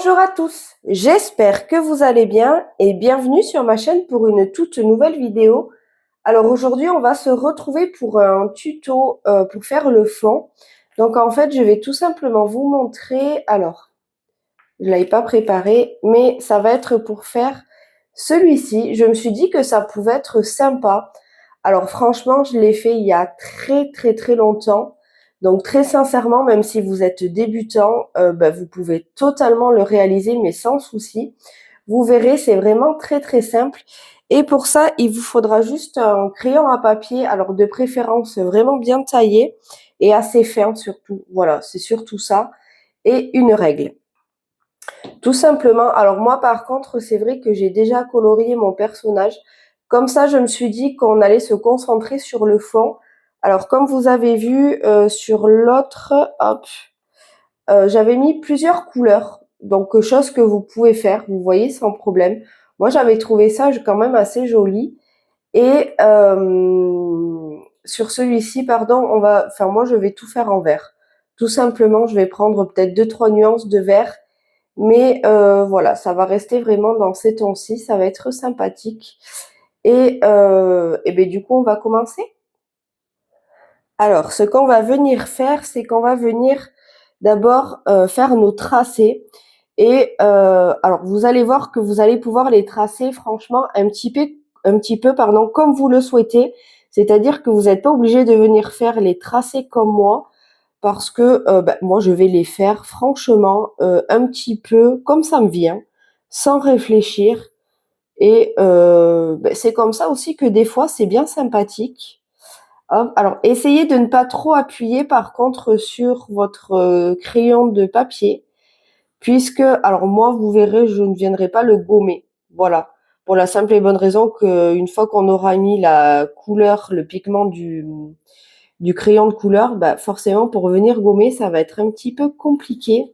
Bonjour à tous, j'espère que vous allez bien et bienvenue sur ma chaîne pour une toute nouvelle vidéo. Alors aujourd'hui on va se retrouver pour un tuto pour faire le fond. Donc en fait je vais tout simplement vous montrer, alors je ne l'avais pas préparé mais ça va être pour faire celui-ci. Je me suis dit que ça pouvait être sympa. Alors franchement je l'ai fait il y a très longtemps. Donc très sincèrement, même si vous êtes débutant, vous pouvez totalement le réaliser, mais sans souci. Vous verrez, c'est vraiment très simple. Et pour ça, il vous faudra juste un crayon à papier, alors de préférence vraiment bien taillé et assez fin surtout. Voilà, c'est surtout ça. Et une règle. Tout simplement, alors moi par contre, c'est vrai que j'ai déjà colorié mon personnage. Comme ça, je me suis dit qu'on allait se concentrer sur le fond. Alors comme vous avez vu sur l'autre, hop, j'avais mis plusieurs couleurs. Donc chose que vous pouvez faire, vous voyez, sans problème. Moi j'avais trouvé ça quand même assez joli. Et sur celui-ci, pardon, moi je vais tout faire en vert. Tout simplement, je vais prendre peut-être 2-3 nuances de vert. Mais voilà, ça va rester vraiment dans ces tons-ci, ça va être sympathique. Et du coup, on va commencer. Alors, ce qu'on va venir faire, c'est qu'on va venir d'abord faire nos tracés. Et alors, vous allez voir que vous allez pouvoir les tracer, franchement, un petit peu, comme vous le souhaitez. C'est-à-dire que vous n'êtes pas obligé de venir faire les tracés comme moi, parce que moi, je vais les faire franchement un petit peu comme ça me vient, sans réfléchir. Et c'est comme ça aussi que des fois, c'est bien sympathique. Hop, alors, essayez de ne pas trop appuyer, par contre, sur votre crayon de papier, puisque, alors moi, vous verrez, je ne viendrai pas le gommer. Voilà, pour la simple et bonne raison qu'une fois qu'on aura mis la couleur, le pigment du crayon de couleur, forcément pour venir gommer, ça va être un petit peu compliqué.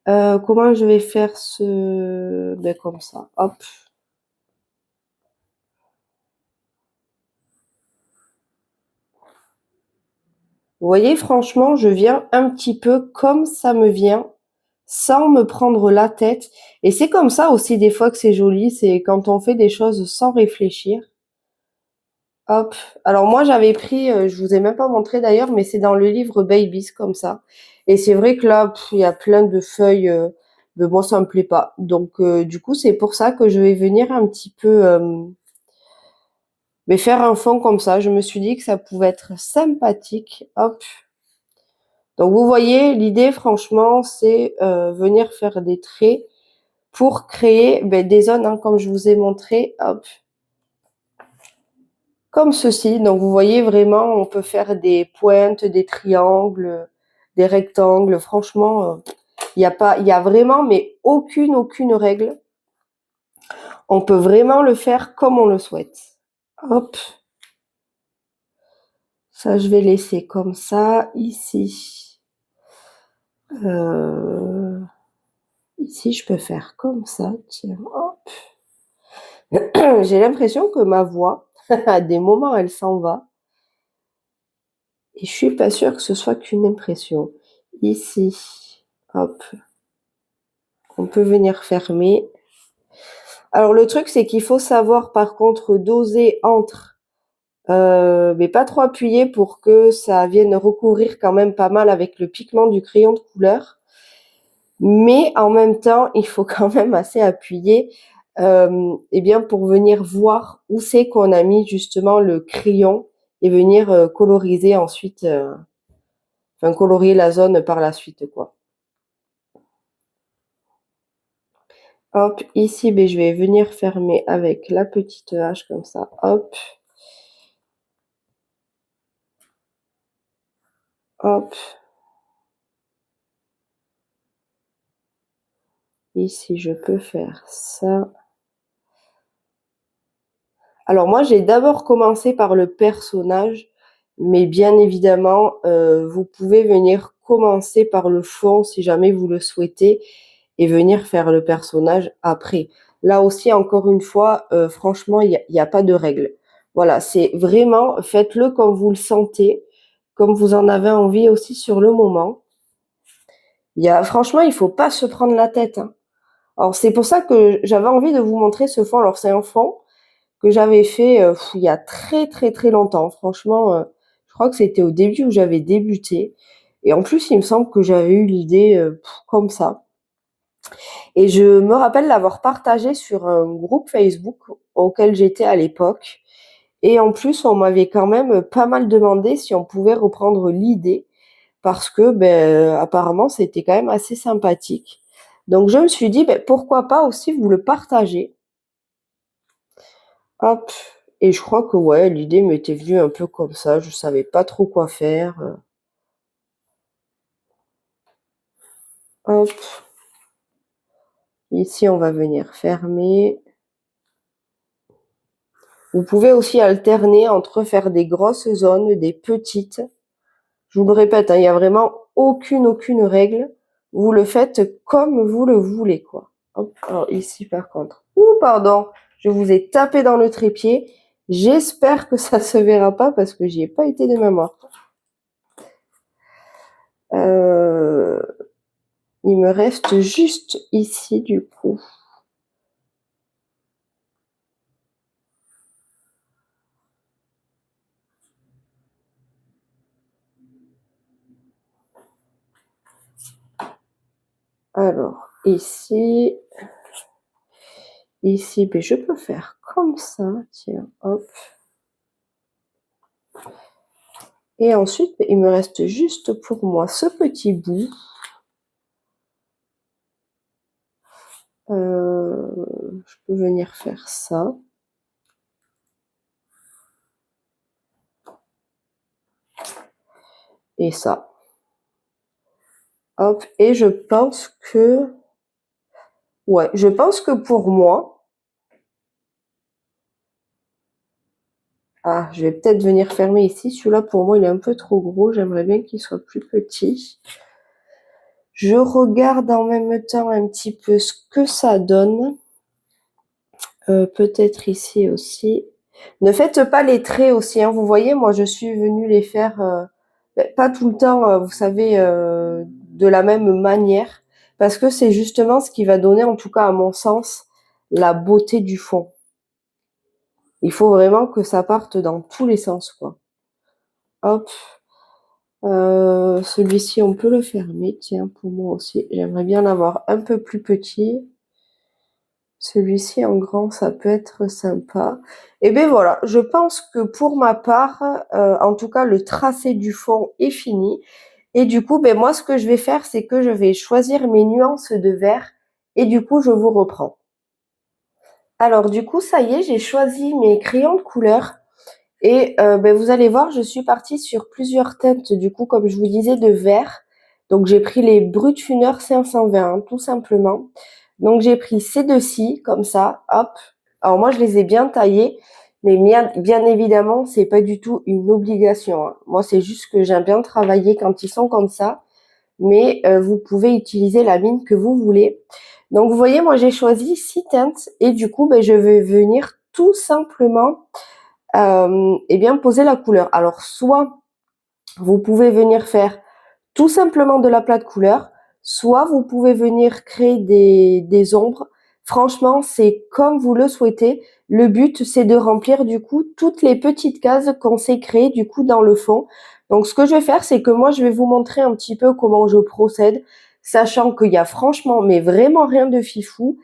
Comment je vais faire comme ça, hop. Vous voyez, franchement, je viens un petit peu comme ça me vient, sans me prendre la tête. Et c'est comme ça aussi des fois que c'est joli, c'est quand on fait des choses sans réfléchir. Hop. Alors moi j'avais pris, je vous ai même pas montré d'ailleurs, mais c'est dans le livre Babies comme ça. Et c'est vrai que là, il y a plein de feuilles, mais moi ça me plaît pas. Donc du coup c'est pour ça que je vais venir un petit peu, mais faire un fond comme ça. Je me suis dit que ça pouvait être sympathique. Hop. Donc vous voyez, l'idée franchement c'est venir faire des traits pour créer des zones, hein, comme je vous ai montré. Hop. Comme ceci. Donc vous voyez vraiment, on peut faire des pointes, des triangles, des rectangles. Franchement, il y a vraiment, mais aucune règle. On peut vraiment le faire comme on le souhaite. Hop. Ça, je vais laisser comme ça. Ici. Ici, je peux faire comme ça. Tiens, hop. J'ai l'impression que ma voix, à des moments, elle s'en va. Et je suis pas sûre que ce soit qu'une impression. Ici, hop, on peut venir fermer. Alors le truc, c'est qu'il faut savoir par contre doser entre, mais pas trop appuyer pour que ça vienne recouvrir quand même pas mal avec le pigment du crayon de couleur. Mais en même temps, il faut quand même assez appuyer pour venir voir où c'est qu'on a mis justement le crayon et venir coloriser ensuite, colorier la zone par la suite, quoi. Hop, ici, je vais venir fermer avec la petite hache comme ça. Hop. Hop. Ici, je peux faire ça. Alors moi, j'ai d'abord commencé par le personnage, mais bien évidemment, vous pouvez venir commencer par le fond si jamais vous le souhaitez et venir faire le personnage après. Là aussi, encore une fois, franchement, il y a pas de règle. Voilà, c'est vraiment, faites-le comme vous le sentez, comme vous en avez envie aussi sur le moment. Franchement, il faut pas se prendre la tête, hein. Alors, c'est pour ça que j'avais envie de vous montrer ce fond. Alors, c'est un fond que j'avais fait il y a très très très longtemps. Franchement, je crois que c'était au début où j'avais débuté. Et en plus, il me semble que j'avais eu l'idée comme ça. Et je me rappelle l'avoir partagé sur un groupe Facebook auquel j'étais à l'époque. Et en plus, on m'avait quand même pas mal demandé si on pouvait reprendre l'idée parce que apparemment, c'était quand même assez sympathique. Donc je me suis dit, pourquoi pas aussi vous le partager. Hop. Et je crois que ouais, l'idée m'était venue un peu comme ça. Je savais pas trop quoi faire. Hop. Ici, on va venir fermer. Vous pouvez aussi alterner entre faire des grosses zones, des petites. Je vous le répète, hein, il n'y a vraiment aucune règle. Vous le faites comme vous le voulez, quoi. Hop. Alors ici, par contre. Ouh, pardon. Je vous ai tapé dans le trépied. J'espère que ça se verra pas parce que j'y ai pas été de mémoire. Il me reste juste ici, du coup. Alors, ici, je peux faire comme ça, tiens, hop. Et ensuite, il me reste juste pour moi ce petit bout. Je peux venir faire ça. Et ça. Hop, et je pense que... Ouais, je pense que pour moi... Ah, je vais peut-être venir fermer ici. Celui-là, pour moi, il est un peu trop gros. J'aimerais bien qu'il soit plus petit. Je regarde en même temps un petit peu ce que ça donne. Peut-être ici aussi. Ne faites pas les traits aussi, hein. Vous voyez, moi, je suis venue les faire... pas tout le temps, vous savez, de la même manière. Parce que c'est justement ce qui va donner, en tout cas à mon sens, la beauté du fond. Il faut vraiment que ça parte dans tous les sens, quoi. Hop. Celui-ci, on peut le fermer. Tiens, pour moi aussi. J'aimerais bien l'avoir un peu plus petit. Celui-ci en grand, ça peut être sympa. Et bien voilà, je pense que pour ma part, en tout cas, le tracé du fond est fini. Et du coup, moi, ce que je vais faire, c'est que je vais choisir mes nuances de vert. Et du coup, je vous reprends. Alors, du coup, ça y est, j'ai choisi mes crayons de couleur. Et vous allez voir, je suis partie sur plusieurs teintes, du coup, comme je vous disais, de vert. Donc, j'ai pris les Brutfuner 520, hein, tout simplement. Donc, j'ai pris ces deux-ci, comme ça, hop. Alors, moi, je les ai bien taillés, mais bien évidemment, c'est pas du tout une obligation, hein. Moi, c'est juste que j'aime bien travailler quand ils sont comme ça. Mais vous pouvez utiliser la mine que vous voulez. Donc, vous voyez, moi, j'ai choisi 6 teintes. Et du coup, je vais venir tout simplement poser la couleur. Alors, soit vous pouvez venir faire tout simplement de la plate couleur, soit vous pouvez venir créer des ombres. Franchement, c'est comme vous le souhaitez. Le but, c'est de remplir du coup toutes les petites cases qu'on s'est créées du coup dans le fond. Donc, ce que je vais faire, c'est que moi, je vais vous montrer un petit peu comment je procède, sachant qu'il y a franchement, mais vraiment rien de fifou.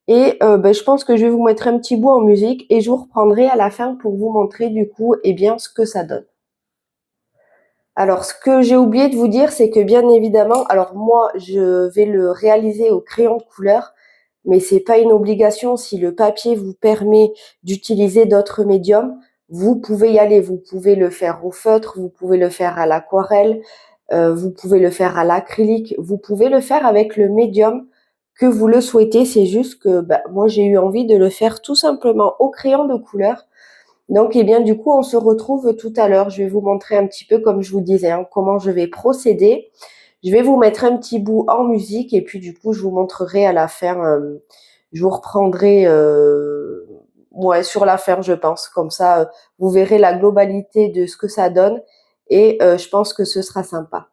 Et je pense que je vais vous mettre un petit bout en musique et je vous reprendrai à la fin pour vous montrer du coup ce que ça donne. Alors ce que j'ai oublié de vous dire, c'est que bien évidemment, alors moi je vais le réaliser au crayon de couleur, mais c'est pas une obligation. Si le papier vous permet d'utiliser d'autres médiums, vous pouvez y aller. Vous pouvez le faire au feutre, vous pouvez le faire à l'aquarelle, vous pouvez le faire à l'acrylique, vous pouvez le faire avec le médium que vous le souhaitez. C'est juste que moi j'ai eu envie de le faire tout simplement au crayon de couleur. Donc du coup on se retrouve tout à l'heure. Je vais vous montrer un petit peu comme je vous disais, hein, comment je vais procéder. Je vais vous mettre un petit bout en musique et puis du coup je vous montrerai à la fin. Je vous reprendrai sur la fin, je pense. Comme ça vous verrez la globalité de ce que ça donne et je pense que ce sera sympa.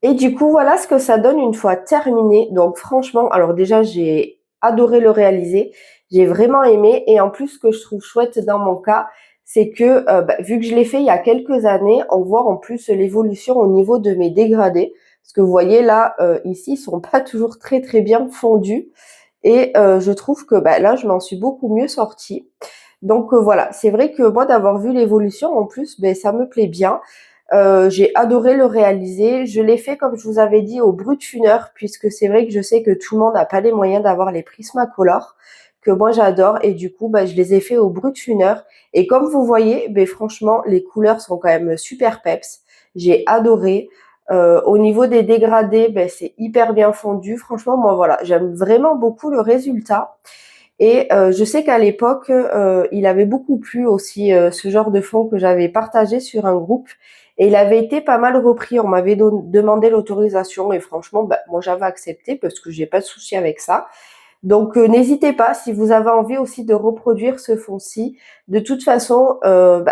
Et du coup, voilà ce que ça donne une fois terminé. Donc franchement, alors déjà, j'ai adoré le réaliser. J'ai vraiment aimé. Et en plus, ce que je trouve chouette dans mon cas, c'est que vu que je l'ai fait il y a quelques années, on voit en plus l'évolution au niveau de mes dégradés. Parce que vous voyez là, ici, ils sont pas toujours très très bien fondus. Et je trouve que là, je m'en suis beaucoup mieux sortie. Donc voilà, c'est vrai que moi, d'avoir vu l'évolution, en plus, ça me plaît bien. J'ai adoré le réaliser. Je l'ai fait, comme je vous avais dit, au Brutfuner, puisque c'est vrai que je sais que tout le monde n'a pas les moyens d'avoir les Prismacolor, que moi j'adore. Et du coup, je les ai fait au Brutfuner. Et comme vous voyez, franchement, les couleurs sont quand même super peps. J'ai adoré. Au niveau des dégradés, c'est hyper bien fondu. Franchement, moi voilà, j'aime vraiment beaucoup le résultat. Et je sais qu'à l'époque, il avait beaucoup plu aussi ce genre de fond que j'avais partagé sur un groupe. Et il avait été pas mal repris. On m'avait demandé l'autorisation et franchement, moi j'avais accepté parce que j'ai pas de souci avec ça. Donc n'hésitez pas si vous avez envie aussi de reproduire ce fond-ci. De toute façon,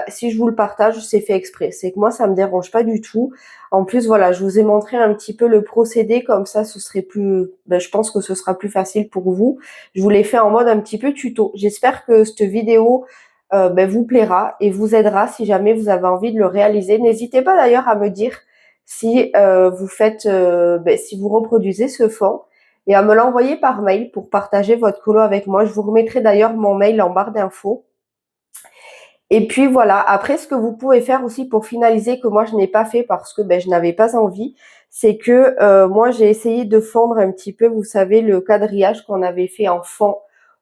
si je vous le partage, c'est fait exprès. C'est que moi, ça me dérange pas du tout. En plus, voilà, je vous ai montré un petit peu le procédé, comme ça, ce serait plus, je pense que ce sera plus facile pour vous. Je vous l'ai fait en mode un petit peu tuto. J'espère que cette vidéo vous plaira et vous aidera si jamais vous avez envie de le réaliser. N'hésitez pas d'ailleurs à me dire si vous faites, si vous reproduisez ce fond et à me l'envoyer par mail pour partager votre colo avec moi. Je vous remettrai d'ailleurs mon mail en barre d'infos. Et puis voilà, après ce que vous pouvez faire aussi pour finaliser, que moi je n'ai pas fait parce que je n'avais pas envie, c'est que moi j'ai essayé de fondre un petit peu, vous savez, le quadrillage qu'on avait fait en fond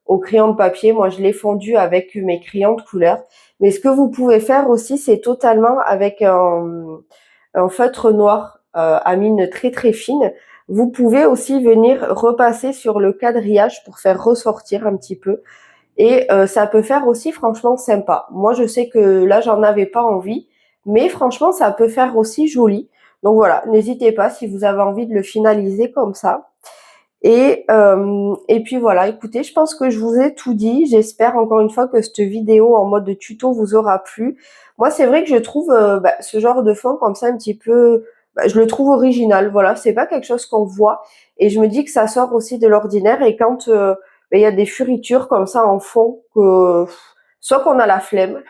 au crayon de papier. Moi je l'ai fondu avec mes crayons de couleur. Mais ce que vous pouvez faire aussi, c'est totalement avec un feutre noir à mine très très fine. Vous pouvez aussi venir repasser sur le quadrillage pour faire ressortir un petit peu. Et ça peut faire aussi franchement sympa. Moi, je sais que là, j'en avais pas envie, mais franchement, ça peut faire aussi joli. Donc voilà, n'hésitez pas si vous avez envie de le finaliser comme ça. Et puis voilà, écoutez, je pense que je vous ai tout dit. J'espère encore une fois que cette vidéo en mode de tuto vous aura plu. Moi, c'est vrai que je trouve ce genre de fond comme ça un petit peu, je le trouve original. Voilà, c'est pas quelque chose qu'on voit. Et je me dis que ça sort aussi de l'ordinaire. Et quand il y a des furitures comme ça en fond, que soit qu'on a la flemme,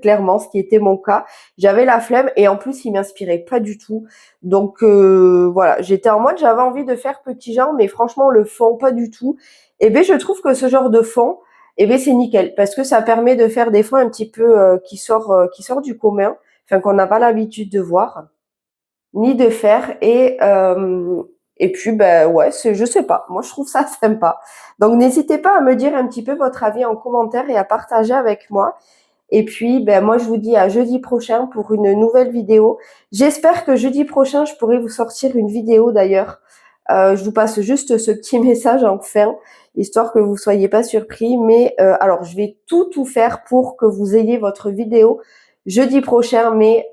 clairement, ce qui était mon cas. J'avais la flemme et en plus, il m'inspirait pas du tout. Donc voilà, j'étais en mode, j'avais envie de faire petit genre, mais franchement, le fond, pas du tout. Et je trouve que ce genre de fond, c'est nickel parce que ça permet de faire des fonds un petit peu qui sort du commun, enfin qu'on n'a pas l'habitude de voir ni de faire. Et puis ouais, je sais pas, moi je trouve ça sympa. Donc n'hésitez pas à me dire un petit peu votre avis en commentaire et à partager avec moi. Et puis moi je vous dis à jeudi prochain pour une nouvelle vidéo. J'espère que jeudi prochain je pourrai vous sortir une vidéo d'ailleurs. Je vous passe juste ce petit message en fin, histoire que vous soyez pas surpris. Mais alors je vais tout faire pour que vous ayez votre vidéo jeudi prochain. Mais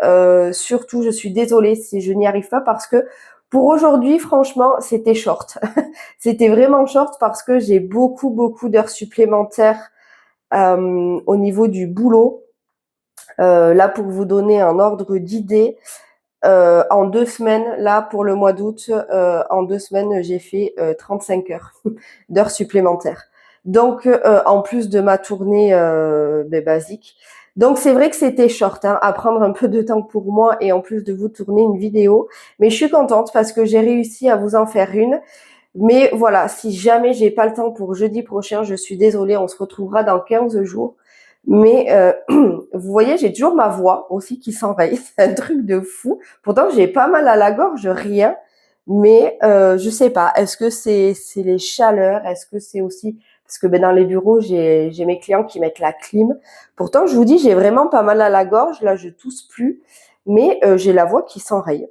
surtout, je suis désolée si je n'y arrive pas parce que pour aujourd'hui, franchement, c'était short. C'était vraiment short parce que j'ai beaucoup d'heures supplémentaires au niveau du boulot. Là, pour vous donner un ordre d'idée, en 2 semaines, là, pour le mois d'août, en 2 semaines, j'ai fait 35 heures d'heures supplémentaires. Donc, en plus de ma tournée basique. Donc, c'est vrai que c'était short, à prendre un peu de temps pour moi et en plus de vous tourner une vidéo. Mais je suis contente parce que j'ai réussi à vous en faire une. Mais voilà, si jamais j'ai pas le temps pour jeudi prochain, je suis désolée, on se retrouvera dans 15 jours. Mais vous voyez, j'ai toujours ma voix aussi qui s'enraye. C'est un truc de fou. Pourtant, j'ai pas mal à la gorge, rien. Mais je sais pas. Est-ce que c'est les chaleurs? Est-ce que c'est aussi parce que dans les bureaux, j'ai mes clients qui mettent la clim. Pourtant, je vous dis, j'ai vraiment pas mal à la gorge. Là, je tousse plus, mais j'ai la voix qui s'enraye.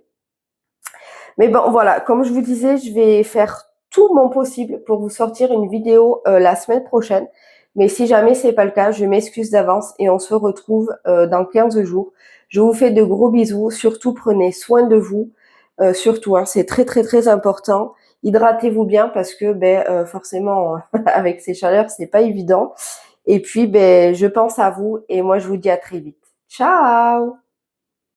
Mais bon, voilà. Comme je vous disais, je vais faire tout mon possible pour vous sortir une vidéo la semaine prochaine. Mais si jamais c'est pas le cas, je m'excuse d'avance et on se retrouve dans 15 jours. Je vous fais de gros bisous. Surtout, prenez soin de vous. Surtout, c'est très important. Hydratez-vous bien parce que forcément, avec ces chaleurs, c'est pas évident. Et puis, je pense à vous et moi, je vous dis à très vite. Ciao!